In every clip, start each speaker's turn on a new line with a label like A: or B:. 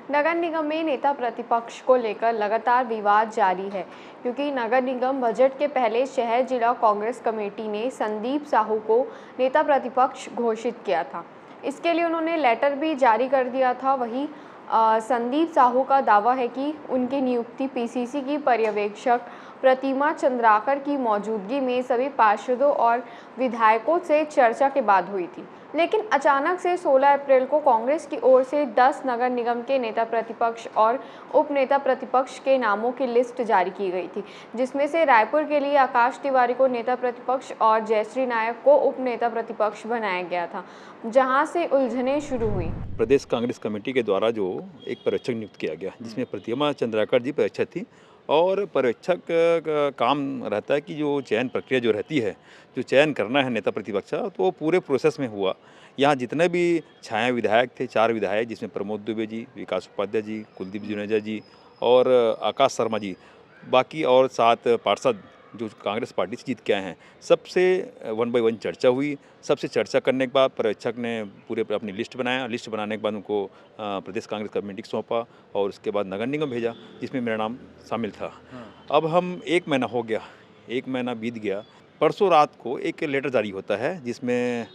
A: नगर निगम में नेता प्रतिपक्ष को लेकर लगातार विवाद जारी है, क्योंकि नगर निगम बजट के पहले शहर जिला कांग्रेस कमेटी ने संदीप साहू को नेता प्रतिपक्ष घोषित किया था। इसके लिए उन्होंने लेटर भी जारी कर दिया था। वहीं संदीप साहू का दावा है कि उनकी नियुक्ति पीसीसी की पर्यवेक्षक प्रतिमा चंद्राकर की मौजूदगी में सभी पार्षदों और विधायकों से चर्चा के बाद हुई थी। लेकिन अचानक से 16 अप्रैल को कांग्रेस की ओर से 10 नगर निगम के नेता प्रतिपक्ष और उप नेता प्रतिपक्ष के नामों की लिस्ट जारी की गई थी, जिसमें से रायपुर के लिए आकाश तिवारी को नेता प्रतिपक्ष और जयश्री नायक को उप नेता प्रतिपक्ष बनाया गया था, जहां से उलझनें शुरू हुई।
B: प्रदेश कांग्रेस कमेटी के द्वारा जो एक पर्यवेक्षक नियुक्त किया गया, जिसमें प्रतिमा चंद्राकर जी पर्यवेक्षक थी। और पर्यवेक्षक का काम रहता है कि जो चयन प्रक्रिया जो रहती है, जो चयन करना है नेता प्रतिपक्ष, तो वो पूरे प्रोसेस में हुआ। यहाँ जितने भी छाया विधायक थे, 4 विधायक, जिसमें प्रमोद दुबे जी, विकास उपाध्याय जी, कुलदीप जुनेजा जी और आकाश शर्मा जी, बाकी और 7 पार्षद जो कांग्रेस पार्टी से जीत के आए हैं, सबसे 1 बाय 1 चर्चा हुई। सबसे चर्चा करने के बाद पर्यवेक्षक ने पूरे अपनी लिस्ट बनाया। लिस्ट बनाने के बाद उनको प्रदेश कांग्रेस कमेटी को सौंपा और उसके बाद नगर निगम भेजा, जिसमें मेरा नाम शामिल था। अब हम 1 महीना हो गया, 1 महीना बीत गया। परसों रात को एक लेटर जारी होता है, जिसमें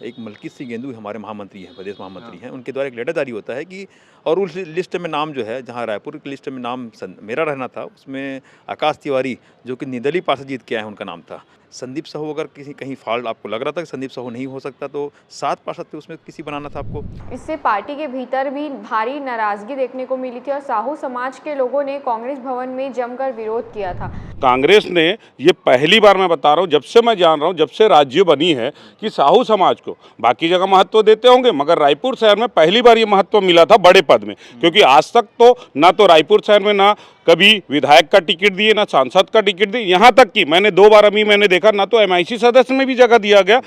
B: एक मलकीत सिंह गेंदू हमारे महामंत्री हैं, प्रदेश महामंत्री हैं, उनके द्वारा एक लेटर जारी होता है कि और उस लिस्ट में नाम जो है, जहां रायपुर की लिस्ट में नाम मेरा रहना था, उसमें आकाश तिवारी जो कि निर्दलीय पार्षद जीत के आए हैं, उनका नाम था। संदीप साहू, अगर किसी कहीं फॉल्ट आपको लग रहा था कि संदीप साहू नहीं हो सकता, तो 7 पार्षद थे, उसमें किसी बनाना था आपको।
A: इससे पार्टी के भीतर भी भारी नाराजगी देखने को मिली थी और साहू समाज के लोगों ने कांग्रेस भवन में जमकर विरोध किया था।
C: कांग्रेस ने ये पहली बार, मैं बता रहा हूँ, जब से मैं जान रहा हूँ, जब से राज्य बनी है, कि साहू समाज को बाकी जगह महत्व देते होंगे, मगर रायपुर शहर में पहली बार ये महत्व मिला था बड़े पद में। क्योंकि आज तक तो ना तो रायपुर शहर में ना कभी विधायक का टिकट दिए, ना सांसद का टिकट दिए, यहाँ तक कि मैंने 2 बार अभी मैंने देखा ना तो एमआईसी सदस्य में भी जगह दिया गया,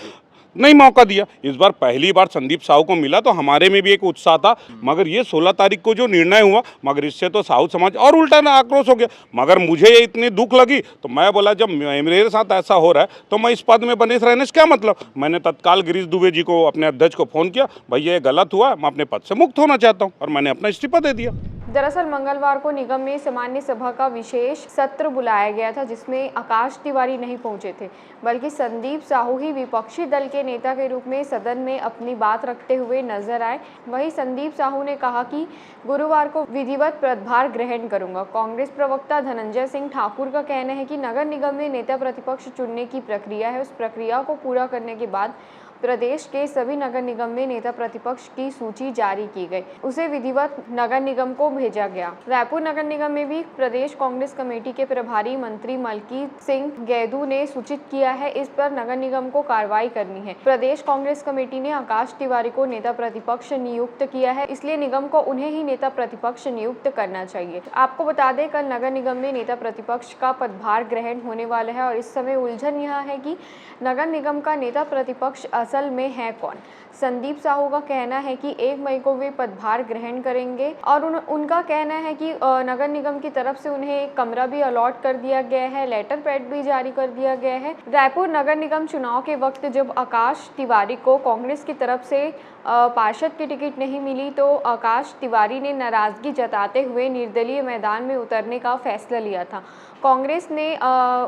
C: नहीं मौका दिया। इस बार पहली बार संदीप साहू को मिला, तो हमारे में भी एक उत्साह था। मगर ये 16 तारीख को जो निर्णय हुआ, मगर इससे तो साहू समाज और उल्टा ना आक्रोश हो गया। मगर मुझे ये इतनी दुख लगी, तो मैं बोला जब मेरे साथ ऐसा हो रहा है तो मैं इस पद में बने रहने से क्या मतलब। मैंने तत्काल गिरीश दुबे जी को, अपने अध्यक्ष को फ़ोन किया, भैया ये गलत हुआ, मैं अपने पद से मुक्त होना चाहता हूँ, और मैंने अपना इस्तीफा दे दिया।
A: दरअसल मंगलवार को निगम में सामान्य सभा का विशेष सत्र बुलाया गया था, जिसमें आकाश तिवारी नहीं पहुंचे थे, बल्कि संदीप साहू ही विपक्षी दल के नेता के रूप में सदन में अपनी बात रखते हुए नजर आए। वहीं संदीप साहू ने कहा कि गुरुवार को विधिवत पदभार ग्रहण करूंगा। कांग्रेस प्रवक्ता धनंजय सिंह ठाकुर का कहना है कि नगर निगम में नेता प्रतिपक्ष चुनने की प्रक्रिया है, उस प्रक्रिया को पूरा करने के बाद प्रदेश के सभी नगर निगम में नेता प्रतिपक्ष की सूची जारी की गई, उसे विधिवत नगर निगम को भेजा गया। रायपुर नगर निगम में भी प्रदेश कांग्रेस कमेटी के प्रभारी मंत्री मलकीत सिंह गेंदू ने सूचित किया है, इस पर नगर निगम को कार्रवाई करनी है। प्रदेश कांग्रेस कमेटी ने आकाश तिवारी को नेता प्रतिपक्ष नियुक्त किया है, इसलिए निगम को उन्हें ही नेता प्रतिपक्ष नियुक्त करना चाहिए। आपको बता दें, कल नगर निगम में नेता प्रतिपक्ष का पदभार ग्रहण होने वाला है और इस समय उलझन यह है कि नगर निगम का नेता प्रतिपक्ष असल में है कौन। संदीप साहू का कहना है कि 1 मई को वे पदभार ग्रहण करेंगे और उनका कहना है कि नगर निगम की तरफ से उन्हें एक कमरा भी अलॉट कर दिया गया है, लेटर पैड भी जारी कर दिया गया है। रायपुर नगर निगम चुनाव के वक्त जब आकाश तिवारी को कांग्रेस की तरफ से पार्षद की टिकट नहीं मिली, तो आकाश तिवारी ने नाराजगी जताते हुए निर्दलीय मैदान में उतरने का फैसला लिया था। कांग्रेस ने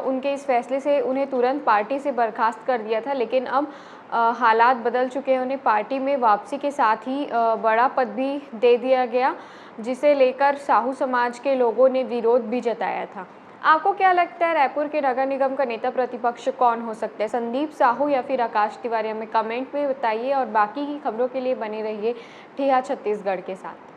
A: उनके इस फैसले से उन्हें तुरंत पार्टी से बर्खास्त कर दिया था, लेकिन अब हालात बदल चुके हैं। उन्हें पार्टी में वापसी के साथ ही बड़ा पद भी दे दिया गया, जिसे लेकर साहू समाज के लोगों ने विरोध भी जताया था। आपको क्या लगता है, रायपुर के नगर निगम का नेता प्रतिपक्ष कौन हो सकता है, संदीप साहू या फिर आकाश तिवारी? हमें कमेंट में बताइए और बाकी की खबरों के लिए बने रहिए ठिया छत्तीसगढ़ के साथ।